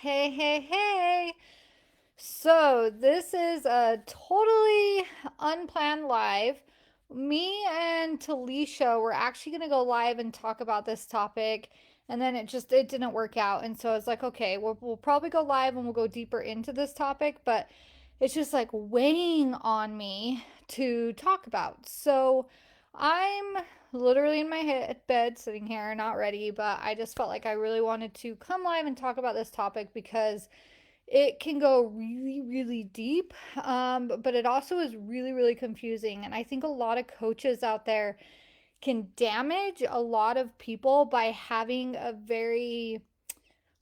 Hey. So, this is a totally unplanned live. Me and Talisha were actually going to go live and talk about this topic, and then it didn't work out. And so I was like, okay, we'll probably go live and we'll go deeper into this topic, but it's just like weighing on me to talk about. So, I'm literally in my bed sitting here, not ready, but I just felt like I really wanted to come live and talk about this topic because it can go really, really deep, but it also is really, really confusing. And I think a lot of coaches out there can damage a lot of people by having a very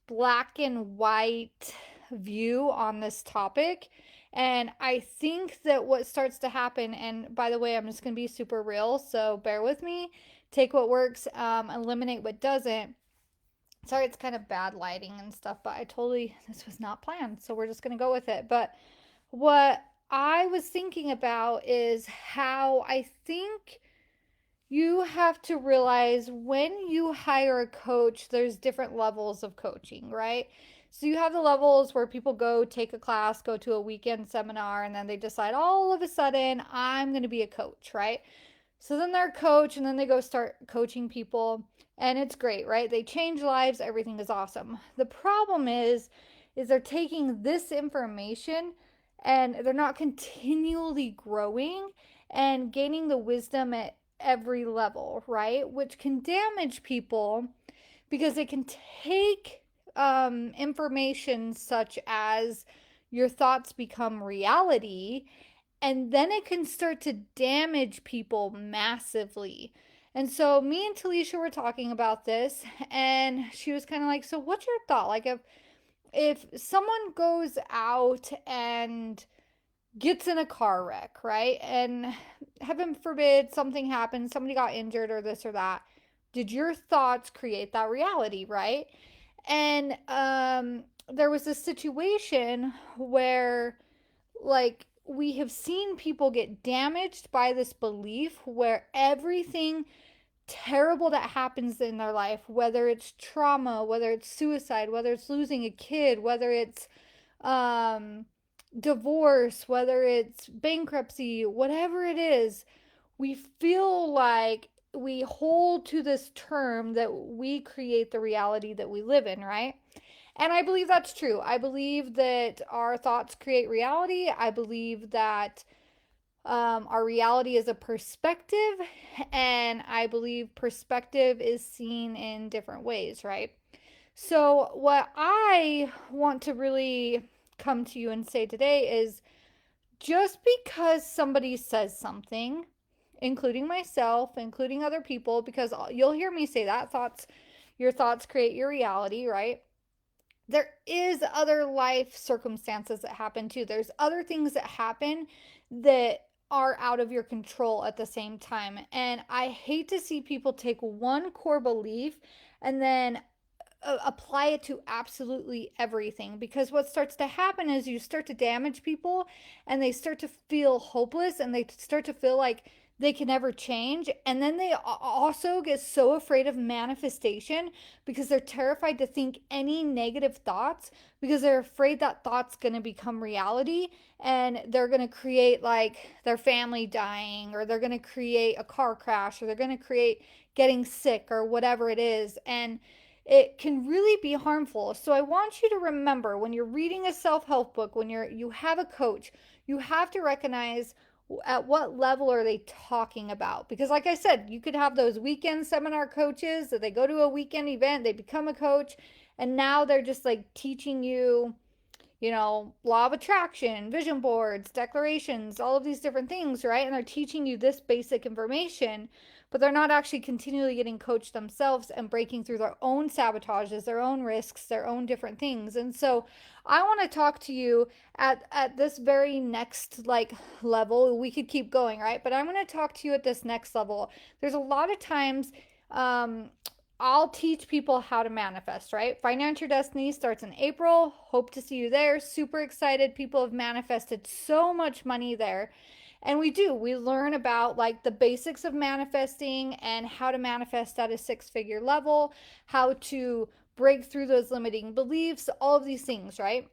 black and white view on this topic. And I think that what starts to happen, and by the way, I'm just going to be super real, so bear with me, take what works, eliminate what doesn't. Sorry, it's kind of bad lighting and stuff, but this was not planned, so we're just gonna go with it. But what I was thinking about is how I think you have to realize when you hire a coach, there's different levels of coaching, right? So you have the levels where people go take a class, go to a weekend seminar, and then they decide all of a sudden, I'm going to be a coach, right? So then they're a coach and then they go start coaching people and it's great, right? They change lives, everything is awesome. The problem is they're taking this information and they're not continually growing and gaining the wisdom at every level, right? Which can damage people because they can take information such as your thoughts become reality, and then it can start to damage people massively. And so me and Talisha were talking about this, and she was kind of like, so what's your thought? Like if someone goes out and gets in a car wreck, right? And heaven forbid something happens, somebody got injured or this or that. Did your thoughts create that reality, right? And there was a situation where like we have seen people get damaged by this belief where everything terrible that happens in their life, whether it's trauma, whether it's suicide, whether it's losing a kid, whether it's um divorce, whether it's bankruptcy, whatever it is, we feel like we hold to this term that we create the reality that we live in, right? And I believe that's true. I believe that our thoughts create reality. I believe that our reality is a perspective, and I believe perspective is seen in different ways, right? So, what I want to really come to you and say today is just because somebody says something, including myself, including other people, because you'll hear me say that your thoughts create your reality, right? There is other life circumstances that happen too. There's other things that happen that are out of your control at the same time. And I hate to see people take one core belief and then apply it to absolutely everything, because what starts to happen is you start to damage people and they start to feel hopeless and they start to feel like they can never change, and then they also get so afraid of manifestation because they're terrified to think any negative thoughts because they're afraid that thought's going to become reality, and they're going to create like their family dying, or they're going to create a car crash, or they're going to create getting sick or whatever it is. And it can really be harmful. So I want you to remember, when you're reading a self-help book, when you have a coach, you have to recognize at what level are they talking about. Because like I said, you could have those weekend seminar coaches that they go to a weekend event, they become a coach, and now they're just like teaching you, law of attraction, vision boards, declarations, all of these different things, right? And they're teaching you this basic information, but they're not actually continually getting coached themselves and breaking through their own sabotages, their own risks, their own different things. And so I want to talk to you at this very next like level. We could keep going, right? But I'm going to talk to you at this next level. There's a lot of times um I'll teach people how to manifest, right? Financial Your Destiny starts in April. Hope to see you there. Super excited. People have manifested so much money there. And we learn about like the basics of manifesting and how to manifest at a six-figure level, how to break through those limiting beliefs, all of these things, right?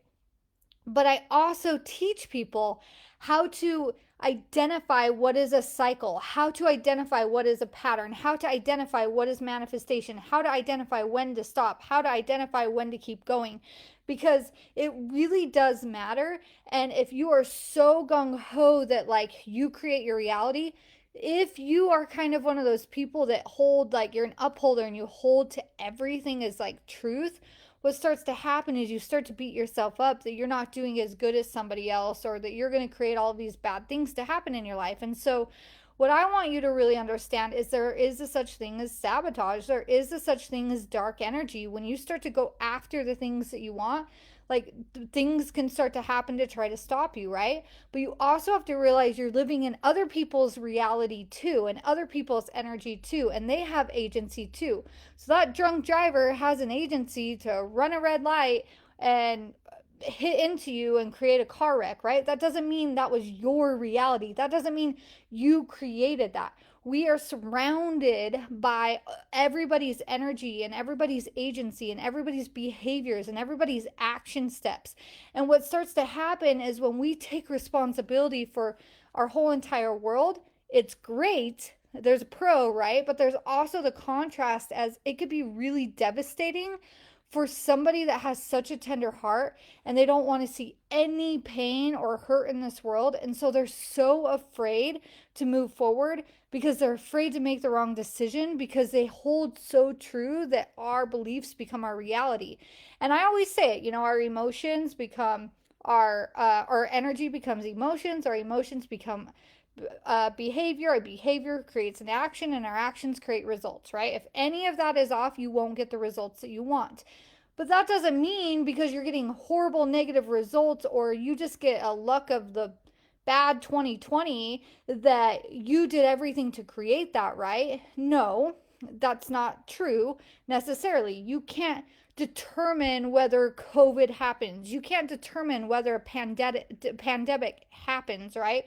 But I also teach people how to identify what is a cycle, how to identify what is a pattern, how to identify what is manifestation, how to identify when to stop, how to identify when to keep going. Because it really does matter. And if you are so gung ho that like you create your reality, if you are kind of one of those people that hold, like you're an upholder and you hold to everything as like truth, what starts to happen is you start to beat yourself up that you're not doing as good as somebody else, or that you're going to create all of these bad things to happen in your life. And so what I want you to really understand is there is a such thing as sabotage. There is a such thing as dark energy. When you start to go after the things that you want, like things can start to happen to try to stop you, right? But you also have to realize you're living in other people's reality too, and other people's energy too, and they have agency too. So that drunk driver has an agency to run a red light and hit into you and create a car wreck, right? That doesn't mean that was your reality. That doesn't mean you created that. We are surrounded by everybody's energy and everybody's agency and everybody's behaviors and everybody's action steps. And what starts to happen is when we take responsibility for our whole entire world, it's great. There's a pro, right? But there's also the contrast, as it could be really devastating for somebody that has such a tender heart and they don't want to see any pain or hurt in this world. And so they're so afraid to move forward because they're afraid to make the wrong decision, because they hold so true that our beliefs become our reality. And I always say it, our emotions become our energy becomes emotions, our emotions become behavior, our behavior creates an action, and our actions create results, right? If any of that is off, you won't get the results that you want. But that doesn't mean because you're getting horrible negative results or you just get a luck of the bad 2020 that you did everything to create that, right? No, that's not true necessarily. You can't determine whether COVID happens. You can't determine whether a pandemic happens, right?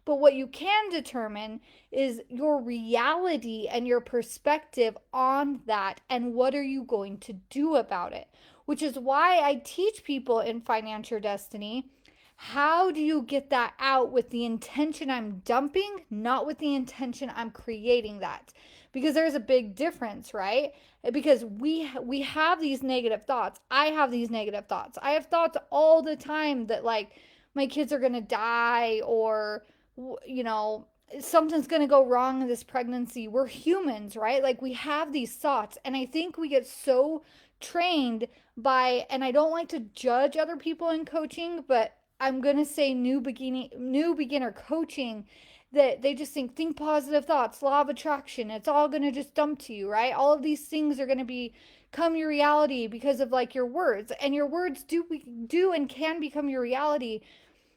But what you can determine is your reality and your perspective on that, and what are you going to do about it? Which is why I teach people in Financial Destiny, how do you get that out with the intention I'm dumping, not with the intention I'm creating that? Because there's a big difference, right? Because we have these negative thoughts. I have these negative thoughts. I have thoughts all the time that like my kids are going to die, or you know, something's going to go wrong in this pregnancy. We're humans, right? Like we have these thoughts. And I think we get so trained by, and I don't like to judge other people in coaching, but I'm going to say new beginner coaching, that they just think positive thoughts, law of attraction. It's all going to just dump to you, right? All of these things are going to become your reality because of like your words, and your words do and can become your reality.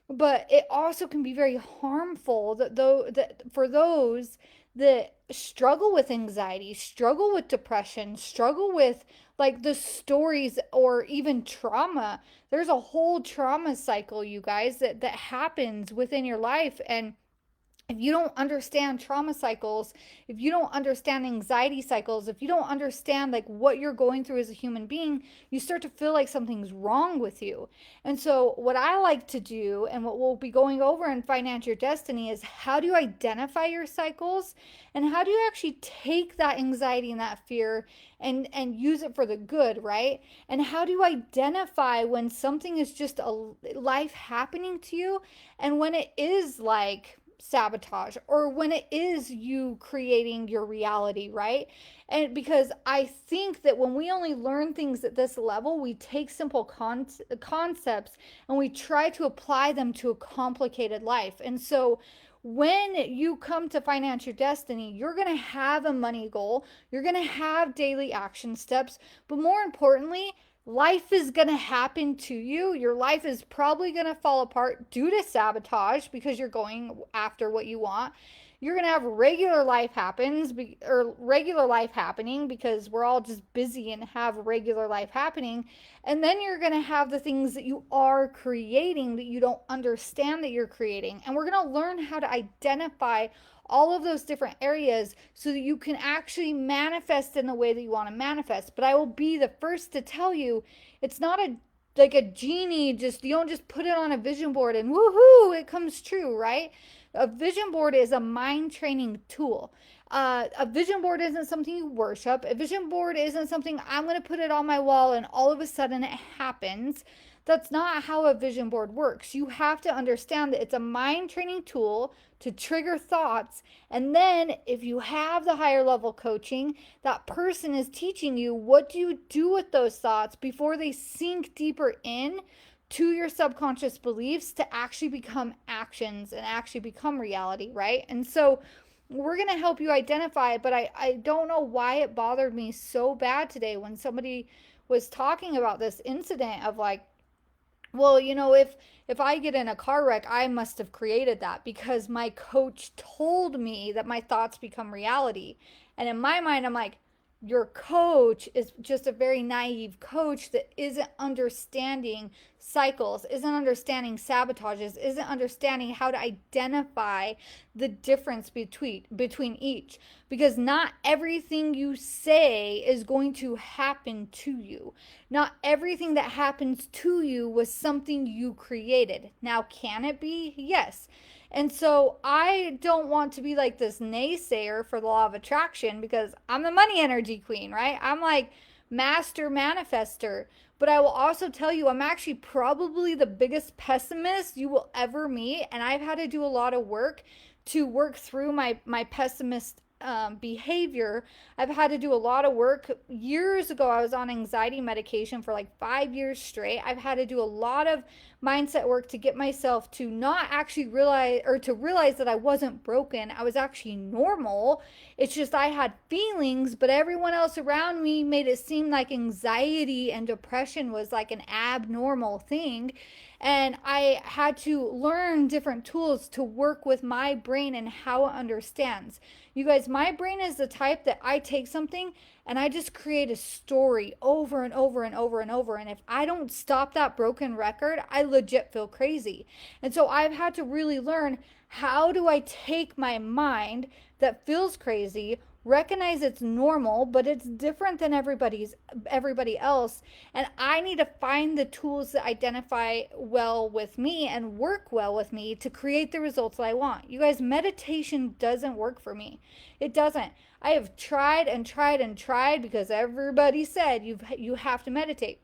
But it also can be very harmful that though that for those that struggle with anxiety, struggle with depression, struggle with like the stories or even trauma. There's a whole trauma cycle, you guys, that happens within your life. And if you don't understand trauma cycles, if you don't understand anxiety cycles, if you don't understand like what you're going through as a human being, you start to feel like something's wrong with you. And so what I like to do, and what we'll be going over in Financial Destiny, is how do you identify your cycles, and how do you actually take that anxiety and that fear and use it for the good, right? And how do you identify when something is just a life happening to you, and when it is like sabotage, or when it is you creating your reality, right? And because I think that when we only learn things at this level, we take simple concepts and we try to apply them to a complicated life. And so when you come to Financial Destiny, you're going to have a money goal, you're going to have daily action steps, but more importantly, life is going to happen to you. Your life is probably going to fall apart due to sabotage because you're going after what you want. You're going to have regular life regular life happening because we're all just busy and have regular life happening. And then you're going to have the things that you are creating that you don't understand that you're creating. And we're going to learn how to identify all of those different areas so that you can actually manifest in the way that you want to manifest. But I will be the first to tell you, it's not a genie, just you don't just put it on a vision board and woohoo, it comes true, right? A vision board is a mind training tool. A vision board isn't something you worship. A vision board isn't something I'm going to put it on my wall and all of a sudden it happens. That's not how a vision board works. You have to understand that it's a mind training tool to trigger thoughts. And then, if you have the higher level coaching, that person is teaching you what do you do with those thoughts before they sink deeper in to your subconscious beliefs to actually become actions and actually become reality, right? And so, we're going to help you identify, but I don't know why it bothered me so bad today when somebody was talking about this incident of like, well, if I get in a car wreck, I must have created that because my coach told me that my thoughts become reality. And in my mind, I'm like, your coach is just a very naive coach that isn't understanding cycles, isn't understanding sabotages, isn't understanding how to identify the difference between each, because not everything you say is going to happen to you. Not everything that happens to you was something you created. Now, can it be? Yes. And so I don't want to be like this naysayer for the law of attraction because I'm the money energy queen, right? I'm like master manifester. But I will also tell you, I'm actually probably the biggest pessimist you will ever meet. And I've had to do a lot of work to work through my pessimist behavior. I've had to do a lot of work. Years ago, I was on anxiety medication for like 5 years straight. I've had to do a lot of mindset work to get myself to not actually realize, or to realize that I wasn't broken. I was actually normal. It's just I had feelings, but everyone else around me made it seem like anxiety and depression was like an abnormal thing. And I had to learn different tools to work with my brain and how it understands. You guys, my brain is the type that I take something and I just create a story over and over and over and over. And if I don't stop that broken record, I legit feel crazy. And so I've had to really learn, how do I take my mind that feels crazy, recognize it's normal, but it's different than everybody else, and I need to find the tools that identify well with me and work well with me to create the results that I want. You guys, meditation doesn't work for me. It doesn't. I have tried and tried and tried because everybody said you have to meditate.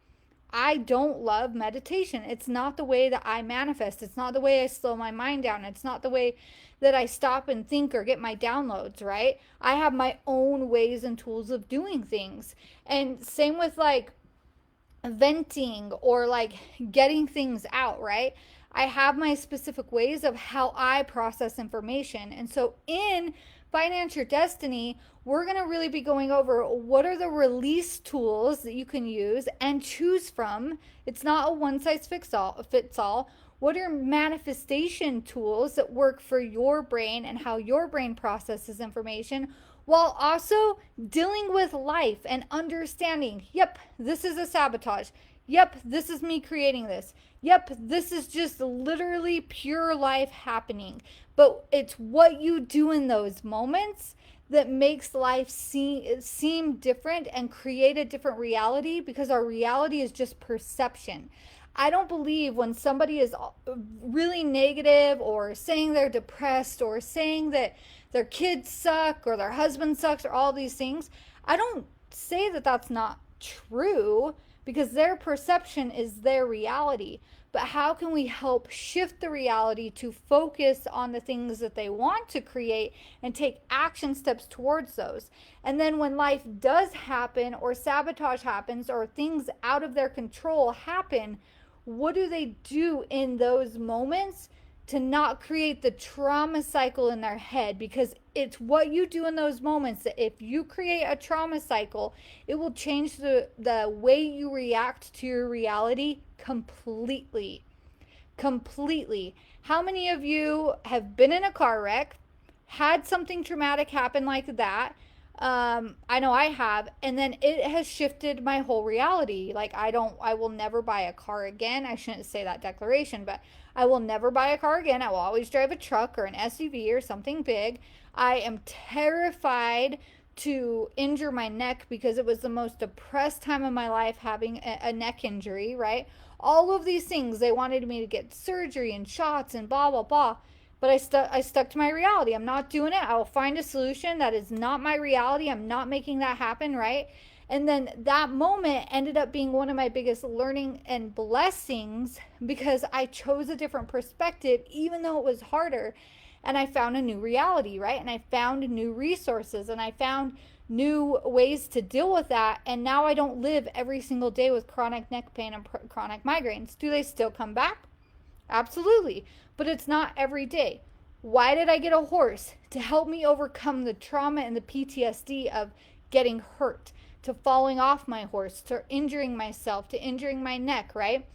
I don't love meditation. It's not the way that I manifest. It's not the way I slow my mind down. It's not the way that I stop and think or get my downloads, right? I have my own ways and tools of doing things. And same with like venting or like getting things out, right? I have my specific ways of how I process information. And so in Finance Your Destiny, we're going to really be going over what are the release tools that you can use and choose from. It's not a one size fits all. What are manifestation tools that work for your brain and how your brain processes information, while also dealing with life and understanding, yep, this is a sabotage. Yep, this is me creating this. Yep, this is just literally pure life happening. But it's what you do in those moments that makes life seem different and create a different reality, because our reality is just perception. I don't believe when somebody is really negative or saying they're depressed or saying that their kids suck or their husband sucks or all these things, I don't say that that's not true, because their perception is their reality. But how can we help shift the reality to focus on the things that they want to create and take action steps towards those? And then when life does happen or sabotage happens or things out of their control happen, what do they do in those moments to not create the trauma cycle in their head? Because it's what you do in those moments that if you create a trauma cycle, it will change the way you react to your reality completely. Completely. How many of you have been in a car wreck, had something traumatic happen like that. I know I have, and then it has shifted my whole reality. Like, I will never buy a car again. I shouldn't say that declaration, but I will never buy a car again. I will always drive a truck or an SUV or something big. I am terrified to injure my neck because it was the most depressed time of my life having a neck injury, right? All of these things, they wanted me to get surgery and shots and blah, blah, blah. But I stuck to my reality. I'm not doing it. I will find a solution. That is not my reality. I'm not making that happen, right? And then that moment ended up being one of my biggest learning and blessings because I chose a different perspective, even though it was harder. And I found a new reality, right? And I found new resources and I found new ways to deal with that. And now I don't live every single day with chronic neck pain and chronic migraines. Do they still come back? Absolutely. But it's not every day. Why did I get a horse? To help me overcome the trauma and the PTSD of getting hurt, to falling off my horse, to injuring myself, to injuring my neck, right?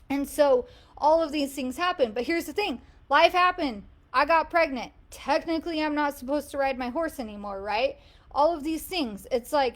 And so all of these things happen. But here's the thing, life happened. I got pregnant. Technically, I'm not supposed to ride my horse anymore, right? All of these things. It's like,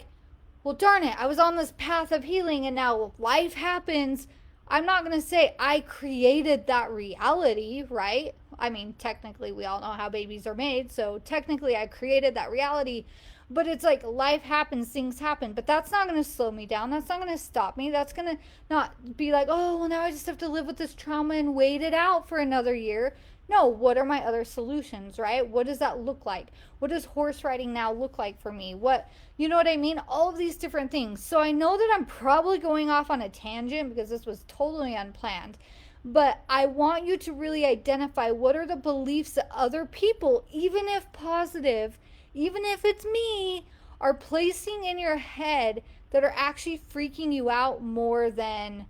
well, darn it, I was on this path of healing and now life happens. I'm not going to say I created that reality, right? I mean, technically, we all know how babies are made. So technically, I created that reality. But it's like life happens, things happen. But that's not going to slow me down. That's not going to stop me. That's going to not be like, oh, well, now I just have to live with this trauma and wait it out for another year. No, what are my other solutions, right? What does that look like? What does horse riding now look like for me? What, you know what I mean? All of these different things. So I know that I'm probably going off on a tangent because this was totally unplanned. But I want you to really identify what are the beliefs that other people, even if positive, even if it's me, are placing in your head that are actually freaking you out more than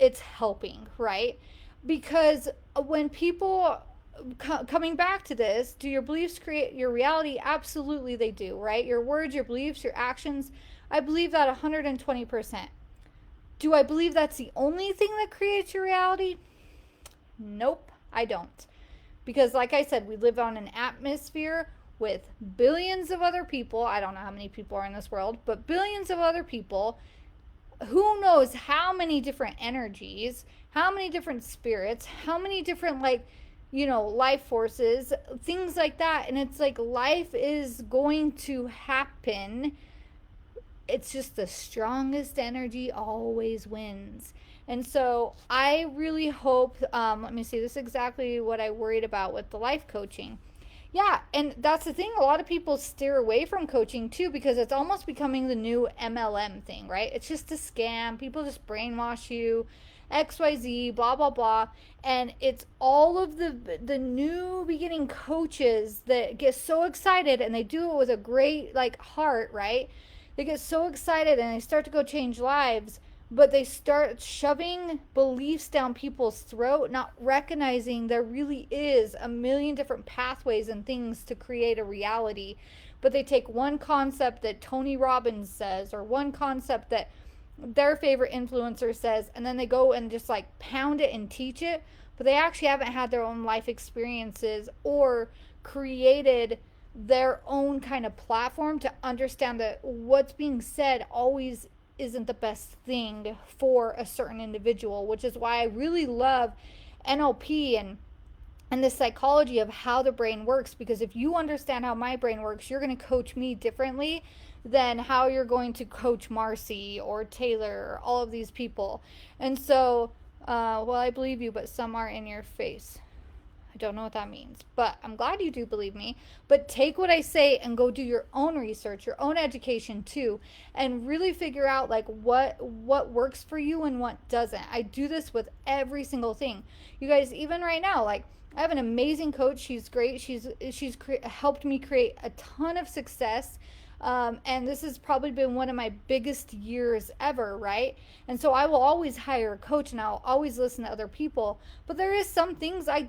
it's helping, right? Because when people coming back to this, do your beliefs create your reality? Absolutely they do, right? Your words, your beliefs, your actions, I believe that 120%. Do I believe that's the only thing that creates your reality? Nope, I don't. Because like I said, we live on an atmosphere with billions of other people. I don't know how many people are in this world, but billions of other people. Who knows how many different energies, how many different spirits, how many different, like, life forces, things like that. And it's like life is going to happen. It's just the strongest energy always wins. And so I really hope, let me see, this is exactly what I worried about with the life coaching. Yeah, and that's the thing. A lot of people steer away from coaching too because it's almost becoming the new MLM thing, right? It's just a scam. People just brainwash you, XYZ, blah, blah, blah. And it's all of the new beginning coaches that get so excited and they do it with a great, like, heart, right? They get so excited and they start to go change lives, but they start shoving beliefs down people's throat, not recognizing there really is a million different pathways and things to create a reality. But they take one concept that Tony Robbins says or one concept that their favorite influencer says, and then they go and just like pound it and teach it, but they actually haven't had their own life experiences or created their own kind of platform to understand that what's being said always isn't the best thing for a certain individual, which is why I really love NLP and the psychology of how the brain works, because if you understand how my brain works, you're going to coach me differently than how you're going to coach Marcy or Taylor or all of these people. And so, well, I believe you, but some are in your face. I don't know what that means, but I'm glad you do believe me. But take what I say and go do your own research, your own education too, and really figure out like what works for you and what doesn't. I do this with every single thing. You guys, even right now, like I have an amazing coach. She's great. She's helped me create a ton of success. And this has probably been one of my biggest years ever, right? And so I will always hire a coach and I'll always listen to other people. But there is some things I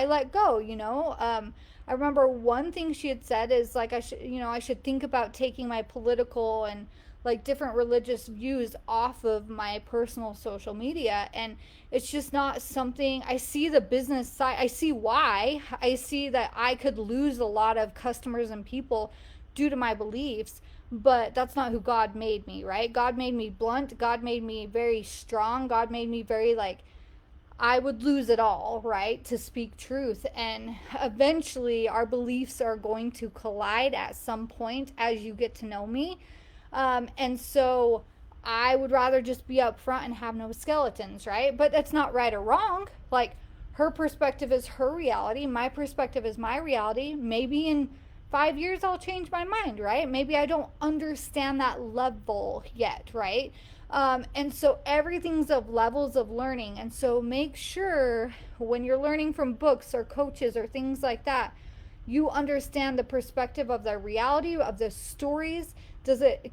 let go, I remember one thing she had said is like I should think about taking my political and like different religious views off of my personal social media. And it's just not something. I see the business side. I see why. I see that I could lose a lot of customers and people due to my beliefs, but that's not who God made me, right? God made me blunt. God made me very strong. God made me very like, I would lose it all, right, to speak truth. And eventually, our beliefs are going to collide at some point as you get to know me. And so I would rather just be upfront and have no skeletons, right? But that's not right or wrong. Like, her perspective is her reality, my perspective is my reality. Maybe in 5 years I'll change my mind, right? Maybe I don't understand that level yet, right? And so everything's of levels of learning. And so make sure when you're learning from books or coaches or things like that, you understand the perspective of the reality of the stories.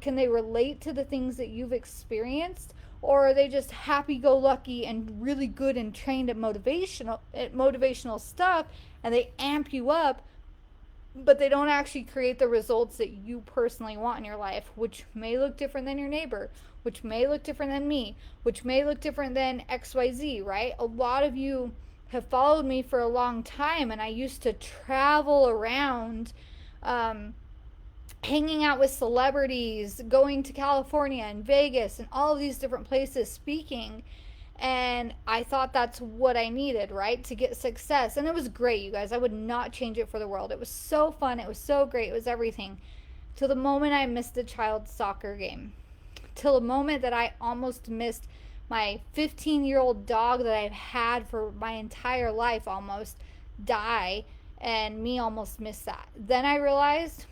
Can they relate to the things that you've experienced? Or are they just happy-go-lucky and really good and trained at motivational stuff, and they amp you up, but they don't actually create the results that you personally want in your life, which may look different than your neighbor, which may look different than me, which may look different than XYZ, right? A lot of you have followed me for a long time, and I used to travel around, hanging out with celebrities, going to California and Vegas and all of these different places speaking. And I thought that's what I needed, right, to get success. And it was great, you guys. I would not change it for the world. It was so fun. It was so great. It was everything. Till the moment I missed a child's soccer game. Till the moment that I almost missed my 15-year-old dog that I've had for my entire life almost die. And me almost missed that. Then I realized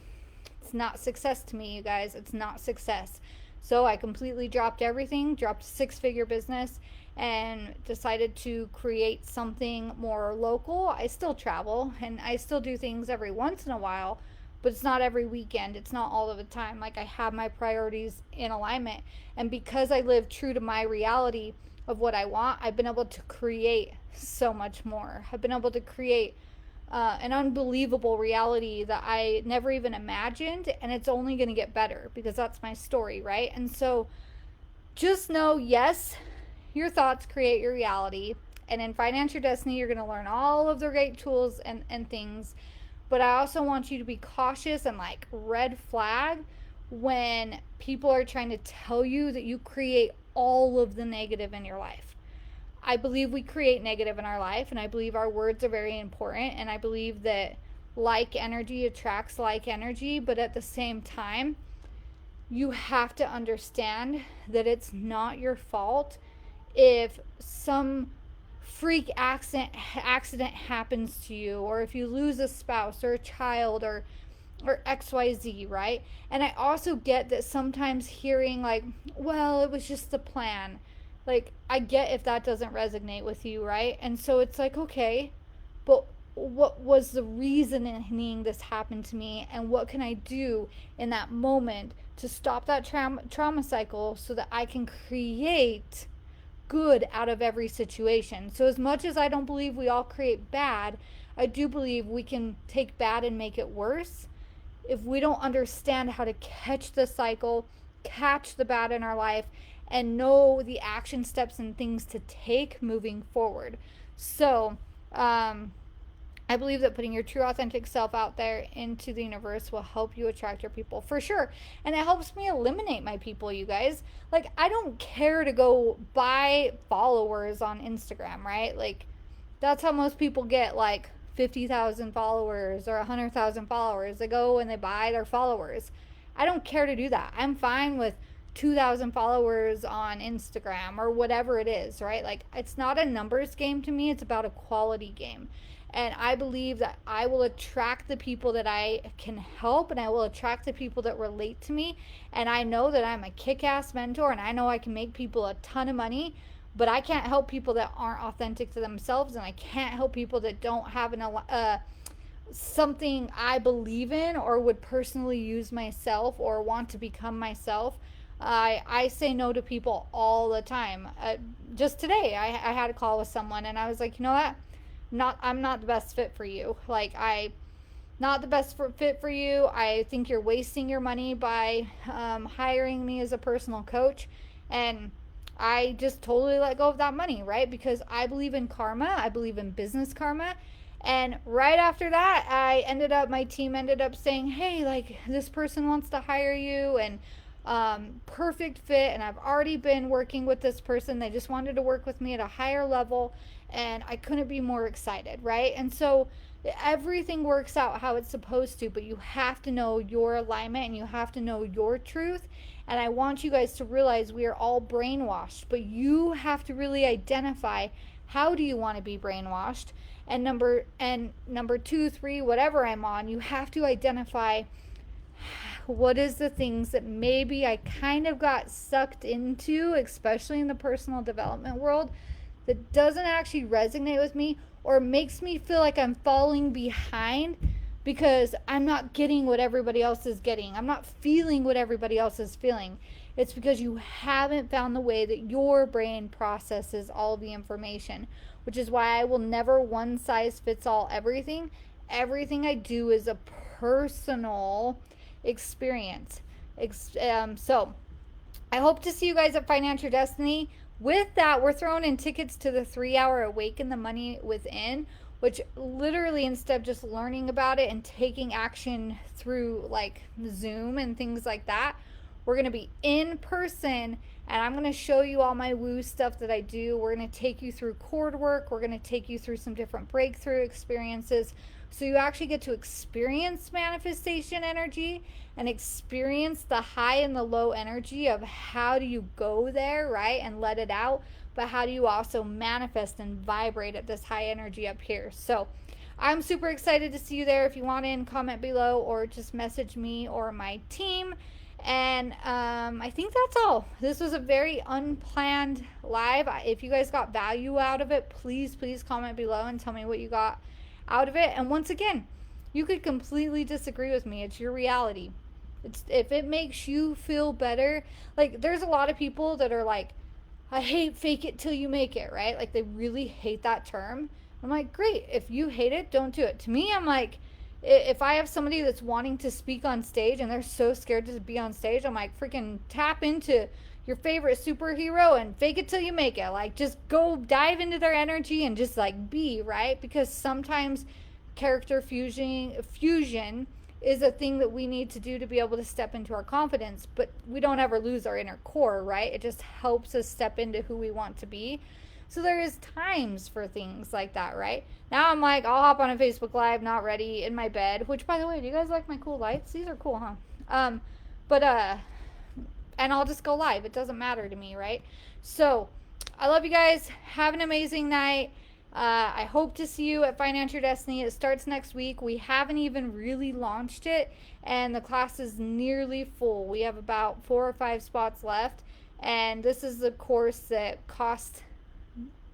it's not success to me, you guys. It's not success. So I completely dropped everything, dropped a 6-figure business, and decided to create something more local. I still travel and I still do things every once in a while, but it's not every weekend. It's not all of the time. Like, I have my priorities in alignment. And because I live true to my reality of what I want, I've been able to create so much more. I've been able to create an unbelievable reality that I never even imagined, and it's only going to get better because that's my story, right? And so just know, yes, your thoughts create your reality, and in Finance Your Destiny, you're going to learn all of the great tools and things, but I also want you to be cautious and like red flag when people are trying to tell you that you create all of the negative in your life. I believe we create negative in our life, and I believe our words are very important, and I believe that like energy attracts like energy, but at the same time, you have to understand that it's not your fault if some freak accident happens to you, or if you lose a spouse or a child or XYZ, right? And I also get that sometimes hearing like, well, it was just the plan. Like, I get if that doesn't resonate with you, right? And so it's like, okay, but what was the reasoning this happened to me, and what can I do in that moment to stop that trauma cycle so that I can create good out of every situation? So as much as I don't believe we all create bad, I do believe we can take bad and make it worse if we don't understand how to catch the cycle, catch the bad in our life, and know the action steps and things to take moving forward. So I believe that putting your true authentic self out there into the universe will help you attract your people, for sure. And it helps me eliminate my people, you guys. Like, I don't care to go buy followers on Instagram, right? Like, that's how most people get like 50,000 followers or 100,000 followers. They go and they buy their followers. I don't care to do that. I'm fine with 2,000 followers on Instagram or whatever it is, right? Like, it's not a numbers game to me, it's about a quality game. And I believe that I will attract the people that I can help, and I will attract the people that relate to me. And I know that I'm a kick-ass mentor, and I know I can make people a ton of money, but I can't help people that aren't authentic to themselves, and I can't help people that don't have something I believe in or would personally use myself or want to become myself. I say no to people all the time. Just today, I had a call with someone, and I was like, you know what? I'm not the best fit for you. Like, not the best fit for you. I think you're wasting your money by hiring me as a personal coach. And I just totally let go of that money, right? Because I believe in karma, I believe in business karma. And right after that, my team ended up saying, hey, like, this person wants to hire you, and perfect fit. And I've already been working with this person. They just wanted to work with me at a higher level. And I couldn't be more excited, right? And so everything works out how it's supposed to, but you have to know your alignment and you have to know your truth. And I want you guys to realize we are all brainwashed, but you have to really identify, how do you want to be brainwashed? And number 2, 3, whatever I'm on, you have to identify, what is the things that maybe I kind of got sucked into, especially in the personal development world, that doesn't actually resonate with me, or makes me feel like I'm falling behind because I'm not getting what everybody else is getting. I'm not feeling what everybody else is feeling. It's because you haven't found the way that your brain processes all the information, which is why I will never one size fits all everything. Everything I do is a personal experience. So I hope to see you guys at Financial Destiny. With that, we're throwing in tickets to the 3-hour Awaken the Money Within, which literally, instead of just learning about it and taking action through like Zoom and things like that, we're going to be in person, and I'm going to show you all my woo stuff that I do. We're going to take you through cord work. We're going to take you through some different breakthrough experiences. So you actually get to experience manifestation energy and experience the high and the low energy of how do you go there, right? And let it out. But how do you also manifest and vibrate at this high energy up here? So I'm super excited to see you there. If you want in, comment below or just message me or my team. And I think that's all. This was a very unplanned live. If you guys got value out of it, please comment below and tell me what you got out of it. And once again, you could completely disagree with me. It's your reality. If it makes you feel better, like, there's a lot of people that are like, I hate fake it till you make it, right? Like, they really hate that term. I'm like, great. If you hate it, don't do it. To me, I'm like, if I have somebody that's wanting to speak on stage and they're so scared to be on stage, I'm like, freaking tap into your favorite superhero and fake it till you make it. Like, just go dive into their energy and just like be, right? Because sometimes character fusion is a thing that we need to do to be able to step into our confidence, but we don't ever lose our inner core, right? It just helps us step into who we want to be. So there is times for things like that, right? Now I'm like, I'll hop on a Facebook Live, not ready, in my bed, which, by the way, do you guys like my cool lights? These are cool, huh? And I'll just go live. It doesn't matter to me, right? So I love you guys. Have an amazing night. I hope to see you at Financial Destiny. It starts next week. We haven't even really launched it, and the class is nearly full. We have about 4 or 5 spots left, and this is the course that costs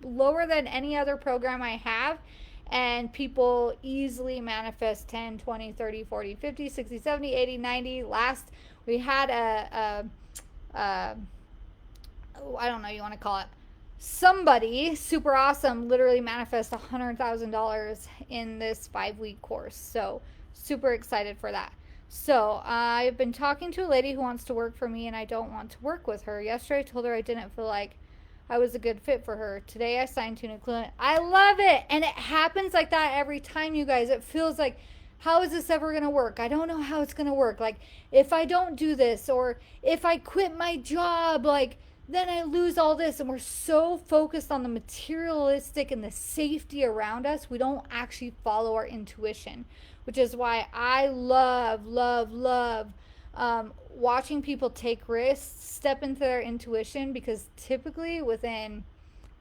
lower than any other program I have, and people easily manifest 10, 20, 30, 40, 50, 60, 70, 80, 90. Last we had I don't know, you want to call it, somebody super awesome literally manifest $100,000 in this 5-week course. So super excited for that. So I've been talking to a lady who wants to work for me, and I don't want to work with her. Yesterday I told her I didn't feel like I was a good fit for her. Today I signed to a client. I love it. And it happens like that every time, you guys. It feels like, how is this ever going to work? I don't know how it's going to work. Like, if I don't do this, or if I quit my job, like, then I lose all this. And we're so focused on the materialistic and the safety around us, we don't actually follow our intuition, which is why I love watching people take risks, step into their intuition, because typically within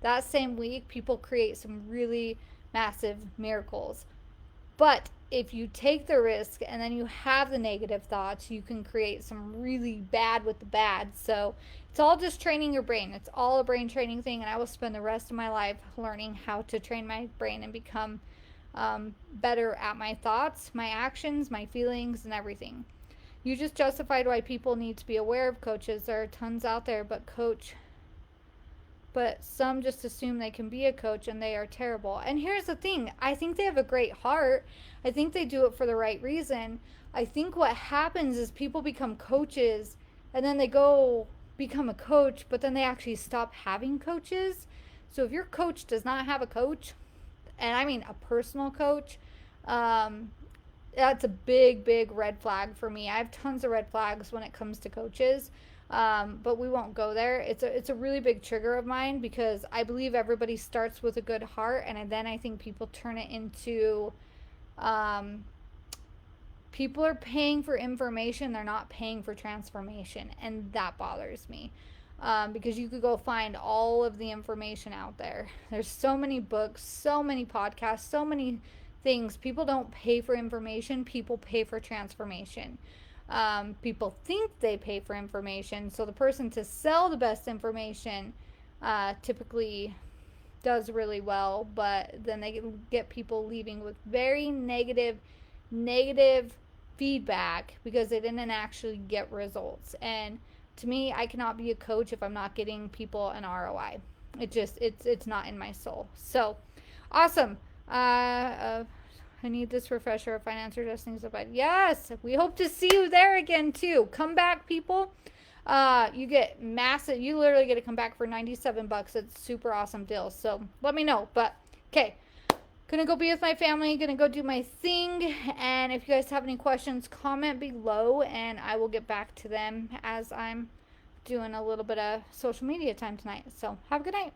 that same week, people create some really massive miracles. But if you take the risk and then you have the negative thoughts, you can create some really bad with the bad. So it's all just training your brain. It's all a brain training thing, and I will spend the rest of my life learning how to train my brain and become better at my thoughts, my actions, my feelings, and everything. You just justified why people need to be aware of coaches. There are tons out there, but but some just assume they can be a coach and they are terrible. And here's the thing, I think they have a great heart. I think they do it for the right reason. I think what happens is people become coaches and then they go become a coach, but then they actually stop having coaches. So if your coach does not have a coach, and I mean a personal coach, um, that's a big red flag for me. I have tons of red flags when it comes to coaches, but we won't go there. It's a really big trigger of mine because I believe everybody starts with a good heart, and then I think people turn it into um, people are paying for information, they're not paying for transformation, and that bothers me. Because you could go find all of the information out there. There's so many books, so many podcasts, so many things. People don't pay for information, people pay for transformation. People think they pay for information, so the person to sell the best information typically does really well, but then they get people leaving with very negative feedback because they didn't actually get results. And to me, I cannot be a coach if I'm not getting people an ROI. It's not in my soul. So awesome. I need this refresher of finance or destiny stuff. Yes, we hope to see you there again too. Come back, people. You get massive. You literally get to come back for $97. It's super awesome deal. So let me know. But okay, gonna go be with my family. Gonna go do my thing. And if you guys have any questions, comment below, and I will get back to them as I'm doing a little bit of social media time tonight. So have a good night.